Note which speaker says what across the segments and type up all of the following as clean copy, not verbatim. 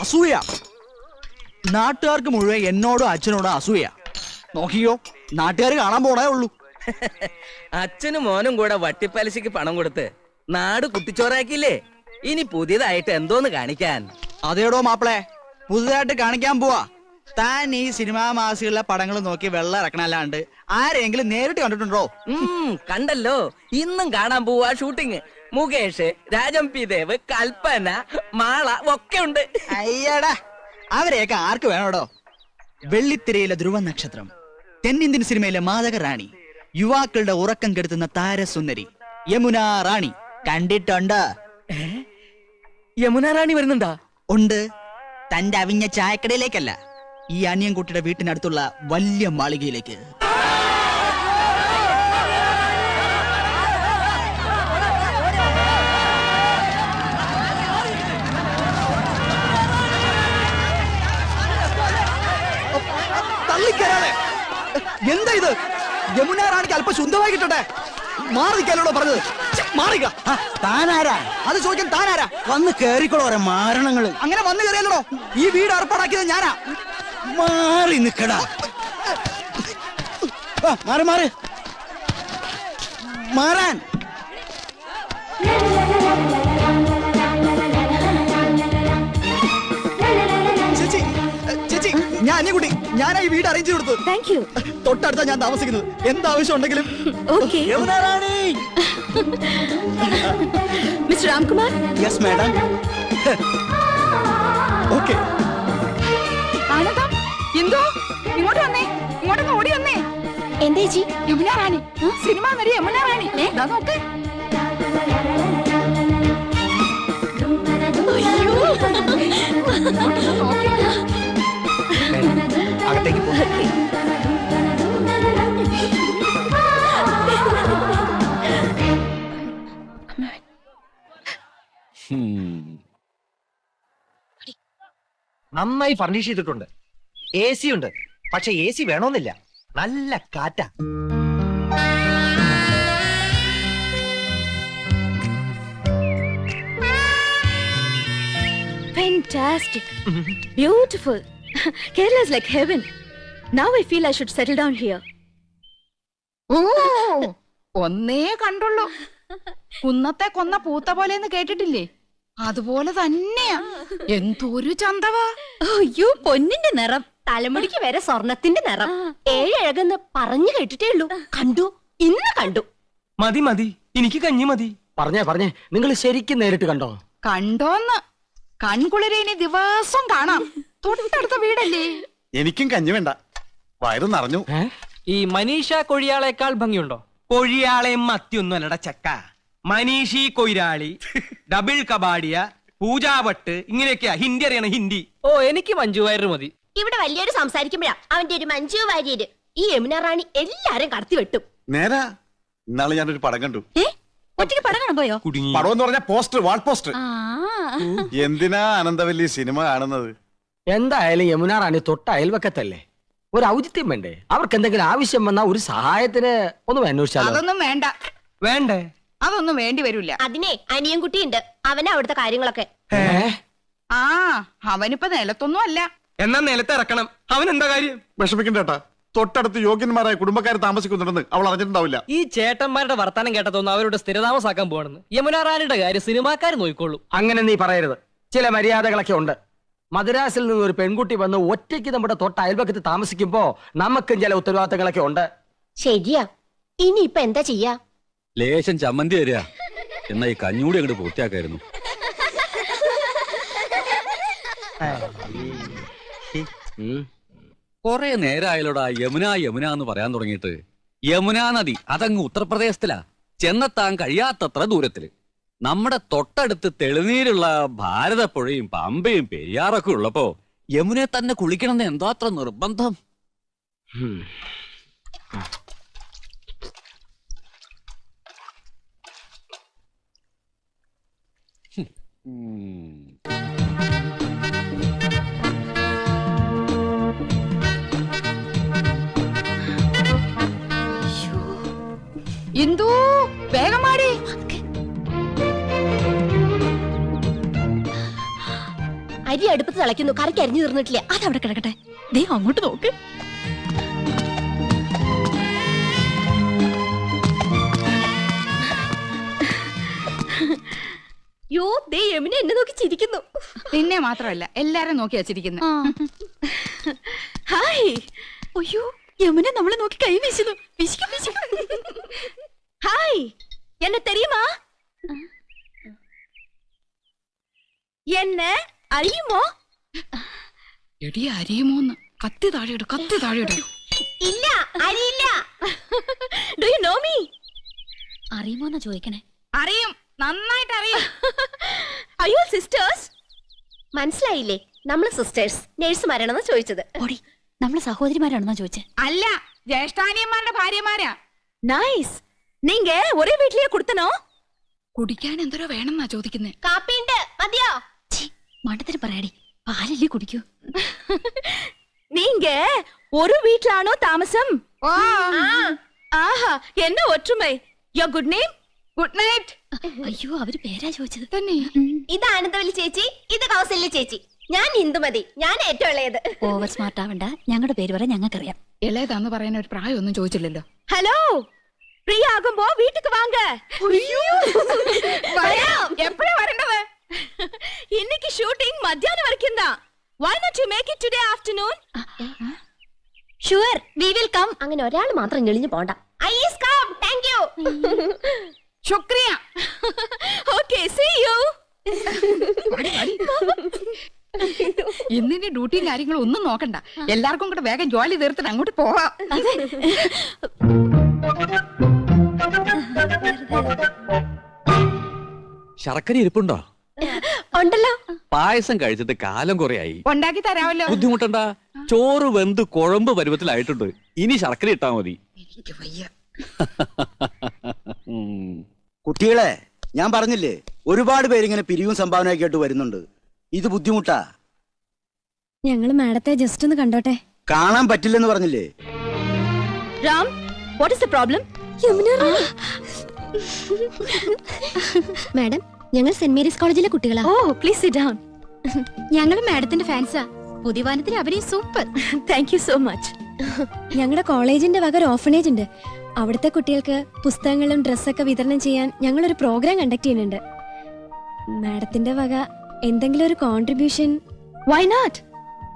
Speaker 1: അസൂയ. നാട്ടുകാർക്ക് മുഴുവൻ എന്നോടും അച്ഛനോടും അസൂയ. നോക്കിയോ, നാട്ടുകാർ കാണാൻ പോണേ ഉള്ളൂ.
Speaker 2: അച്ഛനും മോനും കൂടെ വട്ടിപ്പലിശക്ക് പണം കൊടുത്ത് നാട് കുട്ടിച്ചോറാക്കിയില്ലേ? ഇനി പുതിയതായിട്ട് എന്തോന്ന് കാണിക്കാൻ?
Speaker 1: അതേടോ മാപ്പിളെ, പുതുതായിട്ട് കാണിക്കാൻ പോവാ. താൻ ഈ സിനിമാ മാസികളിലെ പടങ്ങൾ നോക്കി വെള്ളം ഇറക്കണല്ലാണ്ട് ആരെങ്കിലും നേരിട്ട് കണ്ടിട്ടുണ്ടോ?
Speaker 2: കണ്ടല്ലോ, ഇന്നും കാണാൻ പോവാ ഷൂട്ടിങ്. മുകേഷ്, രാജം പി ദേവ്, കൽപ്പന, മാള ഒക്കെ ഉണ്ട്.
Speaker 1: അയ്യടാ, അവരെയൊക്കെ ആർക്ക് വേണോടോ? വെള്ളിത്തിരയിലെ ധ്രുവ നക്ഷത്രം, തെന്നിന്ത്യൻ സിനിമയിലെ മാതക റാണി, യുവാക്കളുടെ ഉറക്കം കെടുത്തുന്ന താരസുന്ദരി യമുന റാണി കണ്ടിട്ടുണ്ട്?
Speaker 2: യമുന റാണി വരുന്നുണ്ടാ?
Speaker 1: ഉണ്ട്. തന്റെ അവിഞ്ഞ ചായക്കടയിലേക്കല്ല, ഈ അനിയൻകുട്ടിയുടെ വീട്ടിനടുത്തുള്ള വലിയ മാളികയിലേക്ക്. തള്ളിക്കരാതെ. എന്താ ഇത്? യമുന റാണിക്ക് അല്പം ശുദ്ധമായി കിട്ടട്ടെ. മാറിക്കാനോടോ പറഞ്ഞത്? മാറിക്ക. താനാരാ? അത് ചോദിക്കാൻ താനാരാ? വന്ന് കേറിക്കോളോ മാരണങ്ങള്. അങ്ങനെ വന്ന് കയറിയല്ലോ. ഈ വീട് ഏർപ്പാടാക്കിയത് ഞാനാ. മാറി നിക്കടാ. മാറി മാറി മാറാൻ. ചേച്ചി, ചേച്ചി, ഞാൻ അനിയൻകുട്ടി. ഞാനാ ഈ വീട് അറേഞ്ച് കൊടുത്തു. തൊട്ടടുത്താ ഞാൻ താമസിക്കുന്നത്. എന്താവശ്യം ഉണ്ടെങ്കിലും. Yamuna Rani.
Speaker 3: Mister Ramkumar.
Speaker 1: Yes madam. Okay.
Speaker 3: എന്തോ ഇങ്ങോട്ട് വന്നേ, ഇങ്ങോട്ടൊന്ന് ഓടി വന്നേ. എന്താ ചേച്ചി? യമുന റാണി, സിനിമ നടി യമുന റാണി. നോക്ക്.
Speaker 1: അകത്തേക്ക് പോ.
Speaker 4: നന്നായി ഫർണിഷ് ചെയ്തിട്ടുണ്ട്. AC ഉണ്ട്, പക്ഷെ AC വേണമെന്നില്ല. നല്ല കാറ്റാ.
Speaker 3: Fantastic. Beautiful. Kerala is like heaven. Now I feel I should settle down here.
Speaker 5: ഒന്നേ കണ്ടുള്ളൂ. കുന്നത്തെ കൊന്ന പൂത്ത പോലെന്ന് കേട്ടിട്ടില്ലേ? അതുപോലെ തന്നെയാ. എന്തൊരു ചന്തവാ.
Speaker 3: അയ്യോ, പൊന്നിന്റെ നിറം, തലമുടിക്ക് വരെ സ്വർണത്തിന്റെ നിറം. ഏഴഴകെന്ന് പറഞ്ഞു കേട്ടിട്ടേ ഉള്ളൂ. കണ്ടു, ഇന്ന് കണ്ടു.
Speaker 2: മതി മതി, എനിക്ക് കഞ്ഞി മതി.
Speaker 4: പറഞ്ഞേ നിങ്ങൾ ശരിക്കും നേരിട്ട് കണ്ടോ?
Speaker 5: കണ്ടോന്ന് കൺകുളിരെ ഇനി ദിവസം കാണാം. തൊട്ടടുത്ത വീടല്ലേ.
Speaker 6: എനിക്കും കഞ്ഞി വേണ്ട, വയറ് നിറഞ്ഞു.
Speaker 2: ഈ മനീഷ കൊഴിയാളേക്കാൾ ഭംഗിയുണ്ടോ? കൊഴിയാളെയും മത്തിയൊന്നും അല്ലട ചക്ക. മനീഷി കൊയിരാളി, ഡബിൾ കബാഡിയ, പൂജാവട്ട്, ഇങ്ങനെയൊക്കെയാ ഹിന്ദി അറിയണം. ഹിന്ദി. ഓ, എനിക്ക് മഞ്ജു വാര്യർ മതി.
Speaker 3: ഇവിടെ വലിയൊരു സംസാരിക്കുമ്പോഴാ അവന്റെ ഒരു മഞ്ജു വാര്യര്. ഈ യമുന റാണി എല്ലാരും കടത്തി വെട്ടും.
Speaker 6: നേരാ, ഇന്നാള് ഞാനൊരു പടം കണ്ടു.
Speaker 3: ഒറ്റയ്ക്ക് പടം കാണാൻ പോയോ?
Speaker 6: പടം എന്ന് പറഞ്ഞ പോസ്റ്റർ, വാൾ പോസ്റ്റർ. എന്തിനാ അനന്തവല്ലി സിനിമ കാണുന്നത്?
Speaker 4: എന്തായാലും യമുന റാണി തൊട്ട അയൽവക്കത്തല്ലേ, ഒരു ഔചിത്യം വേണ്ടേ? അവർക്ക് എന്തെങ്കിലും ആവശ്യം വന്നാ ഒരു സഹായത്തിന് ഒന്നും അന്വേഷിച്ചാലോ?
Speaker 5: അതൊന്നും വേണ്ട.
Speaker 2: വേണ്ടേ?
Speaker 5: അതൊന്നും വേണ്ടി വരില്ല.
Speaker 3: അതിനെ അനിയൻകുട്ടിയുണ്ട്, അവനാ അവിടുത്തെ കാര്യങ്ങളൊക്കെ.
Speaker 5: ആ, അവനിപ്പോ നിലത്തൊന്നും അല്ല.
Speaker 2: എന്നാ നിലത്തിറക്കണം. അവൻ എന്താ കാര്യം?
Speaker 6: വിഷമിക്കണ്ടേട്ടാ, തൊട്ടടുത്ത് യോഗ്യന്മാരായ കുടുംബക്കാർ താമസിക്കുന്നുണ്ടെന്ന് അവൾ അറിഞ്ഞിട്ടുണ്ടാവില്ല.
Speaker 2: ഈ ചേട്ടന്മാരുടെ വർത്താനം കേട്ടതൊന്നും അവരുടെ സ്ഥിരതാമസാക്കാൻ പോകണമെന്ന്. യമുന റാണിയുടെ കാര്യം സിനിമാക്കാർ നോക്കിക്കോളൂ.
Speaker 4: അങ്ങനെ നീ പറയരുത്. ചില മര്യാദകളൊക്കെ ഉണ്ട്. മദ്രാസിൽ നിന്ന് ഒരു പെൺകുട്ടി വന്ന് ഒറ്റയ്ക്ക് നമ്മുടെ തൊട്ട അയൽവക്കത്ത് താമസിക്കുമ്പോ നമുക്കും ചില ഉത്തരവാദിത്തങ്ങളൊക്കെ ഉണ്ട്.
Speaker 3: ശരിയാ. ഇനി ഇപ്പൊ എന്താ ചെയ്യാ?
Speaker 7: ലേശം ചമ്മന്തി തരിക, എന്നാ ഈ കഞ്ഞൂടി അങ്ങോട്ട് പൂർത്തിയാക്കായിരുന്നു. കൊറേ നേരമായാലോടാ യമുന യമുന എന്ന് പറയാൻ തുടങ്ങിയിട്ട്. യമുനാ നദി അതങ്ങ് ഉത്തർപ്രദേശത്തിലാ, ചെന്നെത്താൻ കഴിയാത്തത്ര ദൂരത്തില്. നമ്മുടെ തൊട്ടടുത്ത് തെളിനീരുള്ള ഭാരതപ്പുഴയും പമ്പയും പെരിയാറൊക്കെ ഉള്ളപ്പോ യമുനെ തന്നെ കുളിക്കണമെന്ന് എന്താ അത്ര നിർബന്ധം?
Speaker 5: ഇന്ദു, വേഗം മാടി.
Speaker 3: അരി അടുപ്പത്ത് തിളയ്ക്കുന്നു, കറിക്ക് അരിഞ്ഞു തീർന്നിട്ടില്ല.
Speaker 8: അതവിടെ കിടക്കട്ടെ. ദേ അങ്ങോട്ട് നോക്ക്.
Speaker 3: യോ, ദേ യമുന എന്നെ നോക്കി ചിരിക്കുന്നു.
Speaker 5: നിന്നെ മാത്രമല്ല എല്ലാരും നോക്കി വച്ചിരിക്കുന്നു.
Speaker 8: ഹായ്. അയ്യോ, യമുന നമ്മളെ നോക്കി കൈ വീശുന്നു.
Speaker 3: ഹായ്, എന്നെ തെരിയുമാ? എന്നെ അറിയുമോ?
Speaker 5: എടി അരിയുമോന്ന്. കത്തി താഴെയിടും, കത്തി താഴെയിടും.
Speaker 3: ഇല്ല, അറിയില്ല. Do you know me?
Speaker 8: അറിയുമോന്നാ ചോദിക്കണേ.
Speaker 5: അറിയും, നന്നായിട്ട് അറിയും.
Speaker 3: അയ്യോ സിസ്റ്റേഴ്സ്, മനസ്സിലായില്ലേ? നമ്മള് സിസ്റ്റേഴ്സ് നേഴ്സുമാരാണെന്ന് ചോദിച്ചത്.
Speaker 8: ഓടി, നമ്മള് സഹോദരിമാരാണെന്നാ ചോദിച്ചേ.
Speaker 5: അല്ല, ജ്യേഷ്ഠാനിയന്മാരുടെ ഭാര്യമാരാ.
Speaker 3: നൈസ്. നീങ്ക ഒരേ വീട്ടിലേ കൊടുത്തനോ?
Speaker 5: കുടിക്കാൻ എന്തോരോ വേണമെന്നാ ചോദിക്കുന്നേ.
Speaker 3: കാപ്പിണ്ട്, മതിയോ?
Speaker 8: മണ്ടത്തിന് പറയാടി, പാലല്ലേ കുടിക്കൂ.
Speaker 3: നീങ്ക ഒരു വീട്ടിലാണോ താമസം?
Speaker 5: ഓ,
Speaker 3: ആഹാ, എന്നെ ഒற்றுമൈ. യോ ഗുഡ് നെയിം?
Speaker 5: Good night.
Speaker 8: അയ്യോ, അവര് പേരാ ചോദിച്ചത്.
Speaker 5: തന്നെ.
Speaker 3: ഇത് ആനന്ദവല്ലി ചേച്ചി, ഇത് കൗസല്യ ചേച്ചി. ഞാൻ ഹിന്ദുമതി, ഞാൻ ഏറ്റവും ഇളയത്.
Speaker 8: ഓവർ സ്മാർട്ട് ആവണ്ട, ഞങ്ങളുടെ പേര് പറയാൻ ഞങ്ങൾക്കറിയാം.
Speaker 5: ഇളയതാന്ന് പറയാൻ ഒരു പ്രായമൊന്നും ചോദിച്ചില്ലല്ലോ.
Speaker 3: ഹലോ, ഫ്രീ ആകുമ്പോ വീട്ടുക്ക് വാങ്ക.
Speaker 5: എപ്പോഴാ വരേണ്ടത്?
Speaker 3: இன்னைக்கு ஷூட்டிங் மத்தியானம் வரைக்கும் தான். Why not you make it today afternoon? Sure, we will come. അങ്ങനെ ഒരാൾ മാത്രം ഞെളിഞ്ഞു പോണ്ട. I is come. Thank you.
Speaker 5: ശുക്രിയ.
Speaker 3: Okay, see you.
Speaker 5: ഇന്നിന്റെ ഡ്യൂട്ടിയും കാര്യങ്ങളും ഒന്നും നോക്കണ്ട. എല്ലാവർക്കും കൂടെ വേഗം ജോലി തീർത്തിട്ട് അങ്ങോട്ട് പോവാം.
Speaker 7: ശർക്കര ഇരിപ്പുണ്ടോ?
Speaker 3: ഉണ്ടല്ലോ.
Speaker 7: പായസം കഴിച്ചിട്ട് കാലം കുറയായി.
Speaker 5: ഉണ്ടാക്കി തരാമല്ലോ.
Speaker 7: ബുദ്ധിമുട്ടണ്ട, ചോറ് വെന്ത് കുഴമ്പ് പരുവത്തിലായിട്ടുണ്ട്. ഇനി ശർക്കര ഇട്ടാ മതി.
Speaker 5: എനിക്ക് വയ്യ.
Speaker 1: കുട്ടികളെ, ഞാൻ പറഞ്ഞില്ലേ, ഒരുപാട് പേരിങ്ങനെ പിരിവും സംഭാവനയൊക്കെ ആയിട്ട് വരുന്നുണ്ട്. ഇത് ബുദ്ധിമുട്ടാ.
Speaker 8: ഞങ്ങള് മാഡത്തെ ജസ്റ്റ് ഒന്ന് കണ്ടോട്ടെ.
Speaker 1: കാണാൻ പറ്റില്ലെന്ന് പറഞ്ഞില്ലേ?
Speaker 3: Ram, what is the problem?
Speaker 8: Madam, ഞങ്ങൾ സെന്റ് മേരീസ് കോളേജിലെ കുട്ടികളാ.
Speaker 3: Oh, please sit down.
Speaker 8: ഞങ്ങൾ മാഡത്തിന്റെ ഫാൻസാ. പുതിയ വാനത്തിലെ അഭിനയം super.
Speaker 3: Thank you so much.
Speaker 8: ഞങ്ങളുടെ കോളേജിന്റെ വക ഒരു ഓർഫനേജ് ഉണ്ട്. അവിടുത്തെ കുട്ടികൾക്ക് പുസ്തകങ്ങളും ഡ്രസ്സൊക്കെ വിതരണം ചെയ്യാൻ ഞങ്ങളൊരു പ്രോഗ്രാം കണ്ടക്ട് ചെയ്യുന്നുണ്ട്. മാഡത്തിന്റെ വക എന്തെങ്കിലും ഒരു കോൺട്രിബ്യൂഷൻ.
Speaker 3: Why not?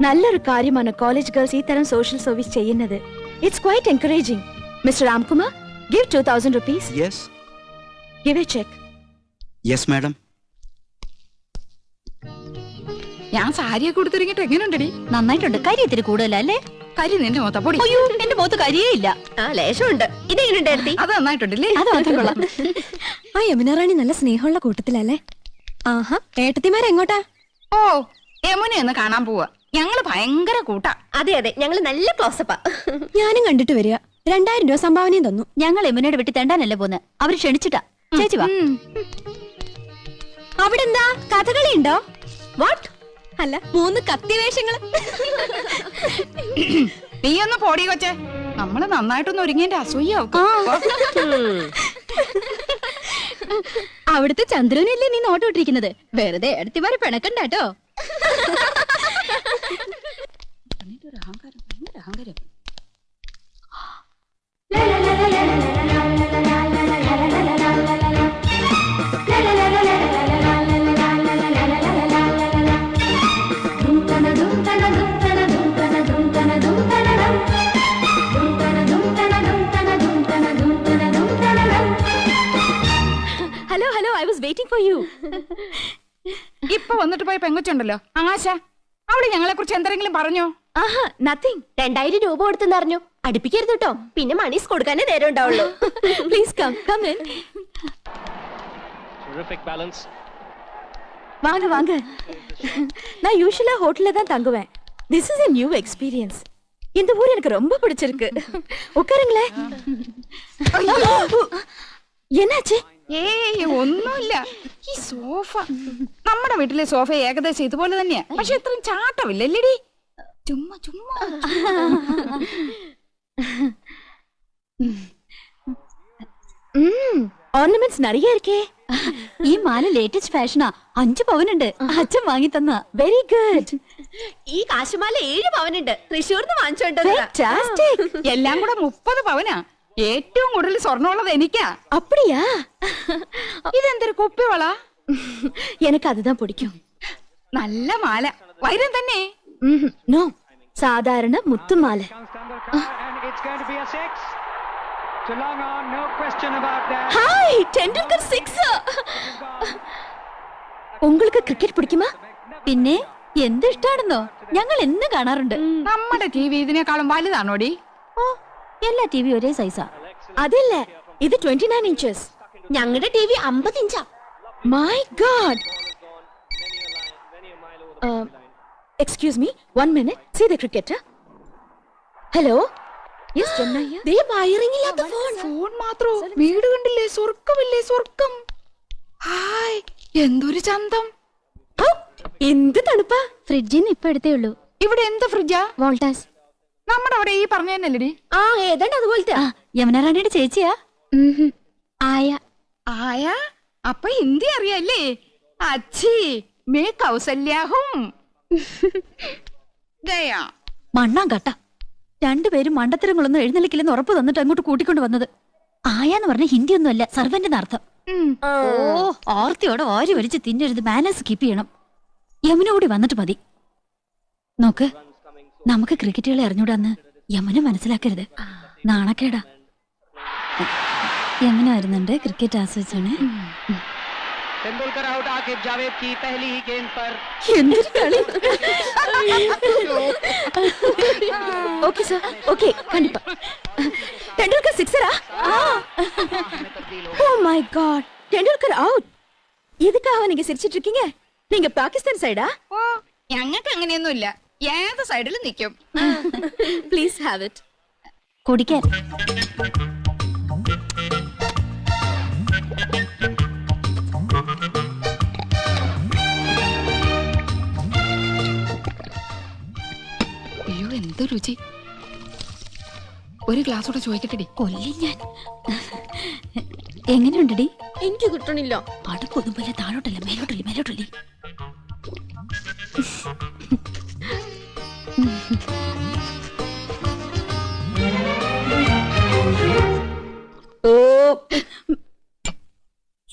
Speaker 3: നല്ലൊരു കാര്യമാണ് കോളേജ് ഗേൾസ് ഈ തരം സോഷ്യൽ സർവീസ് ചെയ്യുന്നത്. It's quite encouraging. Mr. Ramkumar, give 2,000 rupees.
Speaker 1: Yes.
Speaker 3: Give a check.
Speaker 1: Yes, madam.
Speaker 5: ഞാൻ സാരിയൊക്കെ കൊടുത്തിരിക്കട്ടെ. എങ്ങനെയുണ്ടടി?
Speaker 8: നന്നായിട്ടുണ്ട്. കാര്യത്തിന് കൂടുതലല്ലേ?
Speaker 5: കരി നിന്റെ മൊത്ത പൊടി.
Speaker 3: അയ്യോ, എന്റെ മുഖത്ത് കരിയേ ഇല്ല. ആ, ലേശമുണ്ട്. ഇതെങ്ങനെയുണ്ട്?
Speaker 5: അത് നന്നായിട്ടുണ്ടല്ലേ?
Speaker 8: അത് മാത്രം കൊള്ളാം. ആ യമുന റാണി നല്ല സ്നേഹമുള്ള കൂട്ടത്തിലല്ലേ? ആഹാ, ഏട്ടത്തിമാരെങ്ങോട്ടാ?
Speaker 5: ഓ, യമുന ഒന്ന് കാണാൻ പോവാ. ഞങ്ങള് ഭയങ്കര കൂട്ടാ.
Speaker 3: അതെ അതെ, ഞങ്ങള് നല്ല ക്ലോസപ്പാ.
Speaker 8: ഞാനും കണ്ടിട്ട് വരിക. 2000 രൂപ സംഭാവനയും തന്നു.
Speaker 3: ഞങ്ങൾ യമുനയുടെ വീട്ടിൽ തെണ്ടാനല്ലേ പോന്ന്. അവര് ക്ഷണിച്ചിട്ടാ. ചേച്ചി വാ.
Speaker 8: അവിടെ എന്താ കഥകളി ഉണ്ടോ?
Speaker 3: വാട്ട്?
Speaker 8: അല്ല, 3 കത്തി വേഷങ്ങള്.
Speaker 5: നീ ഒന്ന് പോടി കൊച്ചെ. നമ്മള് നന്നായിട്ടൊന്ന് ഒരുങ്ങിന്റെ അസൂയാവും.
Speaker 8: അവിടുത്തെ ചന്ദ്രനല്ലേ നീ നോട്ടോട്ടിരിക്കുന്നത്? വെറുതെ എടുത്തിമാരെ പിണക്കണ്ടാട്ടോ.
Speaker 3: Hello hello, I was waiting for you.
Speaker 5: ഇപ്പൊ വന്നിട്ട് പോയ പെങ്കൊച്ചുണ്ടല്ലോ, ആശ, അവള് ഞങ്ങളെ കുറിച്ച് എന്തെങ്കിലും പറഞ്ഞോ?
Speaker 3: ആഹാ, നത്തിങ്. 2000 രൂപ കൊടുത്തെന്ന് അറിഞ്ഞു. അടുപ്പിക്കരുത് കേട്ടോ, പിന്നെ മണീസ് കൊടുക്കാനേ നേരം ഉണ്ടാവുള്ളൂ. Please come come in. வாங்க வாங்க. நான் யூசுவலா ஹோட்டல்ல தான் தங்குவேன். This is a new experience. இந்த ஊர் எனக்கு ரொம்ப பிடிச்சிருக்கு. உட்காருங்களே. என்னாச்சு?
Speaker 5: ഏയ് ഒന്നുമില്ല. ഈ സോഫ, നമ്മുടെ വീട്ടിലെ സോഫ ഏകദേശം ഇതുപോലെ തന്നെയാ. പക്ഷെ ഇത്രയും ചാട്ടമില്ലല്ലേടി. ചുമ്മാ ചുമ്മാ.
Speaker 3: ഓർണമെന്റ്സ് നിറയെ ഇരിക്കേ. ഈ മാല ലേറ്റസ്റ്റ് ഫാഷനാ. 5 പവനുണ്ട്. അച്ഛൻ വാങ്ങി തന്ന. Very good. ഈ കാശുമാല 7 പവനുണ്ട്. തൃശ്ശൂർന്ന് വാങ്ങിച്ചോണ്ടത്.
Speaker 5: എല്ലാം കൂടെ 30 പവനാ. ഏറ്റവും കൂടുതൽ സ്വർണ്ണമുള്ളത് എനിക്കാ.
Speaker 3: അപ്പടിയാ?
Speaker 5: ഇതെന്തൊരു കുപ്പിവള?
Speaker 3: എനിക്ക് അതുதான் പിടിക്കും.
Speaker 5: നല്ല മാല. വൈരം തന്നെ?
Speaker 3: നോ, സാധാരണ മുത്തുമാല. ഹായ്, ടെണ്ടുൽക്കർ 6. உங்களுக்கு ക്രിക്കറ്റ് പിടിക്കുമാ? പിന്നെ എന്ത് ഇഷ്ടാണെന്നോ. ഞങ്ങൾ എന്ന് കാണാറുണ്ട്.
Speaker 5: നമ്മുടെ ടിവി ഇതിനേക്കാളും വലുതാണോടി?
Speaker 3: ഓ, എല്ലാ ടിവി ഒരേ സൈസാ. അതല്ല, ഇത് 29 ഇഞ്ചസ്. ഞങ്ങളുടെ ടിവി 50 ഇഞ്ചാ. My god. Excuse me, 1 minute. See the cricketer. Hello. Yes, Chennai. ദേ വയറിംഗ് ഇല്ലാത്ത ഫോൺ.
Speaker 5: ഫോൺ മാത്രോ? വീട് കണ്ടില്ലേ? സ്വർഗമില്ലേ? സ്വർഗം. ഹായ്, എന്തൊരു ചന്തം.
Speaker 3: എന്ത് തണുപ്പാ. ഫ്രിഡ്ജിന്ന് ഇപ്പൊ എടുത്തേ ഉള്ളൂ.
Speaker 5: ഇവിടെ എന്ത് ഫ്രിഡ്ജാ?
Speaker 3: വോൾട്ടാസ്.
Speaker 5: നമ്മുടെ അവിടെ ഈ പറഞ്ഞ തന്നെയല്ലേടി?
Speaker 3: ആ, ഏതാണ്ട് അതുപോലത്തെ. യമുന റാണിയുടെ ചേച്ചിയാ. ആയ.
Speaker 5: ആയ? അപ്പൊ ഹിന്ദി അറിയാല്ലേ? അച്ഛി മേ കൗസല്യാഹും. ഗയാ.
Speaker 3: മണ്ണാൻ കട്ട. രണ്ടുപേരും മണ്ടത്തരങ്ങളൊന്നും എഴുന്നള്ളിക്കില്ലെന്ന് ഉറപ്പ് തന്നിട്ട് അങ്ങോട്ട് കൂട്ടിക്കൊണ്ട് വന്നത്. ആയാന്ന് പറഞ്ഞ ഹിന്ദി ഒന്നും അല്ല, സർവന്റെ അർത്ഥം. ഓ, ഓർത്തിയോടെ ഓരി വലിച്ച് തിന്നരുത്. മാനേഴ്സ് കീപ്പ് ചെയ്യണം. യമുന കൂടി വന്നിട്ട് മതി. നോക്ക്, നമുക്ക് ക്രിക്കറ്റുകളെ അറിഞ്ഞൂടാന്ന് യമുന മനസ്സിലാക്കരുത്. നാണക്കേടാ. യമുന വരുന്നുണ്ട്. ക്രിക്കറ്റ് ആസ്വദിച്ചാണ്.
Speaker 2: तेंदुलकर आउट. आकिब जावेद की पहली ही गेंद पर.
Speaker 3: എന്തൊരു കളി. ഓക്കേ സർ, ഓക്കേ, കണ്ടിപ്പാ. ടെണ്ടുൽക്കർ സിക്സറാ? Oh my god, Tendulkar out. എதுக்காக நீங்க சிரிச்சிட்டு இருக்கீங்க? நீங்க பாகிஸ்தான் சைடா?
Speaker 5: ഓ, ഞങ്ങൾക്ക് അങ്ങനെയൊന്നുമില്ല. ഏത് സൈഡിലും നിൽക്കും.
Speaker 3: Please have it. കുടിക്കാൻ.
Speaker 5: അയ്യോ, എന്ത് രുചി. ഒരു ഗ്ലാസ് കൂടെ ചോദിക്കട്ടെടി.
Speaker 3: കൊല്ലി ഞാൻ. എങ്ങനെയുണ്ടടി? എനിക്ക് കിട്ടണില്ല. അത് പൊതുപോലെ താഴോട്ടല്ല, മേലോട്ടല്ലേ, മേലോട്ടല്ലേ.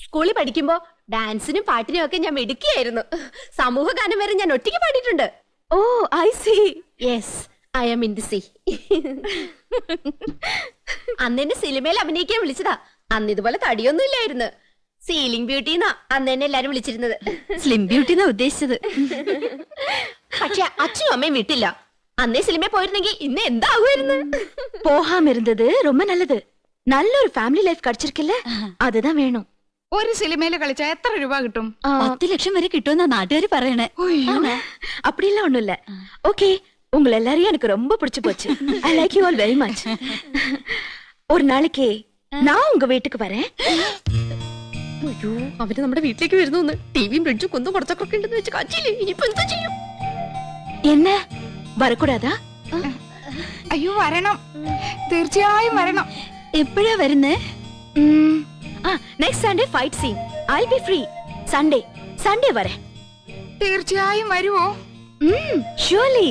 Speaker 3: സ്കൂളിൽ പഠിക്കുമ്പോ ഡാൻസിനും പാട്ടിനും ഒക്കെ ഞാൻ മിടുക്കിയായിരുന്നു. സമൂഹ ഗാനം വരെ ഞാൻ ഒറ്റയ്ക്ക് പാടിയിട്ടുണ്ട്. Oh, I see. Yes, I am in the sea. അന്ന് എന്നെ സിനിമയിൽ അഭിനയിക്കാൻ വിളിച്ചതാ. അന്ന് ഇതുപോലെ തടിയൊന്നും ഇല്ലായിരുന്നു. സീലിംഗ് ബ്യൂട്ടി എന്നാ അന്ന് എന്നെ എല്ലാരും വിളിച്ചിരുന്നത്. സ്ലിം ബ്യൂട്ടി എന്നാ ഉദ്ദേശിച്ചത്. പക്ഷെ അച്ഛനും അമ്മയും വിട്ടില്ല. അന്നേ സിനിമയിൽ പോയിരുന്നെങ്കിൽ ഇന്ന് എന്താകുമായിരുന്നു. പോഹാൻ വരുന്നത് ரொம்ப நல்லது. നല്ലൊരു ഫാമിലി ലൈഫ് കടിച്ചിരിക്കല്ലേ, അതുതാ വേണം.
Speaker 5: ഒരു സിനിമയിൽ കളിച്ചാ എത്ര രൂപ കിട്ടും?
Speaker 3: 10 ലക്ഷം വരെ കിട്ടുമെന്നാ നാട്ടുകാര് പറയണേ. அப்படியெல்லாம் ஒண்ணும் இல்ல. ஓகே, உங்களை எல்லாரையும் எனக்கு ரொம்ப பிடிச்சு போச்சு. I like you all very much. ஒரு நாளைக்கு நான் உங்க வீட்டுக்கு வரேன். അയ്യോ, അവര് നമ്മുടെ വീട്ടിലേക്ക് വരുന്നു. ടിവിയും ഫ്രിഡ്ജും കൊന്നും കുറച്ചൊക്കെ ഉണ്ടെന്ന് വെച്ച് കാച്ചില്ലേ. ഇനിയിപ്പോ എന്താ ചെയ്യും? എന്നെ വരക്കൂടാതാ?
Speaker 5: അയ്യോ, വരണം. തീർച്ചയായും വരണം.
Speaker 3: എപ്പോഴാ വരുന്നേ? Next Sunday fight scene. I be free. Sunday വരെ.
Speaker 5: തീർച്ചയായും വരുവോ?
Speaker 3: ഷുവർലി.